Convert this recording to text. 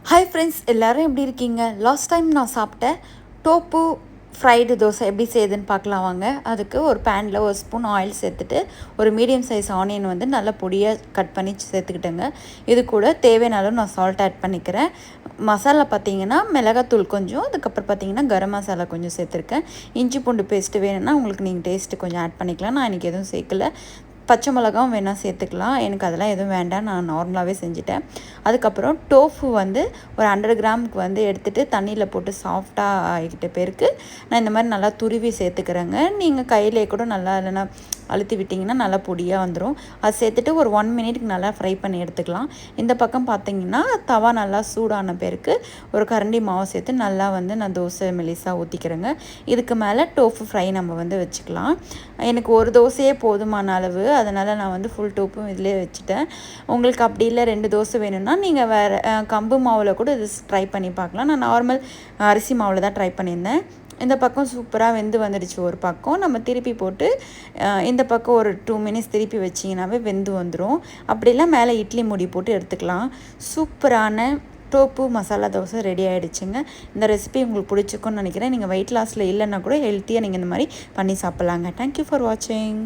Hi friends, எல்லோரும் எப்படி இருக்கீங்க? லாஸ்ட் டைம் நான் சாப்பிட்ட டோப்பு ஃப்ரைடு தோசை எப்படி செய்யுதுன்னு பார்க்கலாம் வாங்க. அதுக்கு ஒரு பேனில் ஒரு ஸ்பூன் ஆயில் சேர்த்துட்டு ஒரு மீடியம் சைஸ் ஆனியன் வந்து நல்லா பொடியாக கட் பண்ணி சேர்த்துக்கிட்டேங்க. இது கூட தேவையான அளவு நான் சால்ட் ஆட் பண்ணிக்கிறேன். மசாலா பார்த்திங்கன்னா மிளகாத்தூள் கொஞ்சம், அதுக்கப்புறம் பார்த்திங்கன்னா கரம் மசாலா கொஞ்சம் சேர்த்துருக்கேன். இஞ்சி பூண்டு பேஸ்ட்டு வேணும்னா உங்களுக்கு நீங்கள் டேஸ்ட்டு கொஞ்சம் ஆட் பண்ணிக்கலாம். நான் இன்றைக்கி எதுவும் சேர்க்கல. பச்சை மிளகாவும் வேணால் சேர்த்துக்கலாம். எனக்கு அதெல்லாம் எதுவும் வேண்டாம், நான் நார்மலாகவே செஞ்சுட்டேன். அதுக்கப்புறம் டோஃபு வந்து ஒரு 100 கிராமுக்கு வந்து எடுத்துகிட்டு தண்ணியில் போட்டு சாஃப்டாக ஆகிக்கிட்ட பேருக்கு நான் இந்த மாதிரி நல்லா துருவி சேர்த்துக்கிறேங்க. நீங்கள் கையிலே கூட நல்லா இல்லைன்னா அழுத்தி விட்டிங்கன்னா நல்லா பொடியாக வந்துடும். அது சேர்த்துட்டு ஒரு 1 மினிட்டுக்கு நல்லா ஃப்ரை பண்ணி எடுத்துக்கலாம். இந்த பக்கம் பார்த்திங்கன்னா தவா நல்லா சூடான பேருக்கு ஒரு கரண்டி மாவு சேர்த்து நல்லா வந்து நான் தோசை மெலிசாக ஊற்றிக்கிறேங்க. இதுக்கு மேலே டோஃபு ஃப்ரை நம்ம வந்து வச்சுக்கலாம். எனக்கு ஒரு தோசையே போதுமான அளவு, அதனால் நான் வந்து ஃபுல் டோப்பும் இதிலே வச்சுட்டேன். உங்களுக்கு அப்படி இல்லை 2 தோசை வேணும்னா நீங்கள் வேறு கம்பு மாவில் கூட இது ட்ரை பண்ணி பார்க்கலாம். நான் நார்மல் அரிசி மாவில் தான் ட்ரை பண்ணியிருந்தேன். இந்த பக்கம் சூப்பராக வெந்து வந்துடுச்சு. ஒரு பக்கம் நம்ம திருப்பி போட்டு இந்த பக்கம் ஒரு 2 மினிட்ஸ் திருப்பி வச்சிங்கனாவே வெந்து வந்துடும். அப்படிலாம் மேலே இட்லி மூடி போட்டு எடுத்துக்கலாம். சூப்பரான டோப்பு மசாலா தோசை ரெடி ஆகிடுச்சுங்க. இந்த ரெசிபி உங்களுக்கு பிடிச்சிக்கும்னு நினைக்கிறேன். நீங்கள் வெயிட் லாஸில் இல்லைன்னா கூட ஹெல்த்தியாக நீங்கள் இந்த மாதிரி பண்ணி சாப்பிட்லாங்க. தேங்க்யூ ஃபார் வாட்சிங்.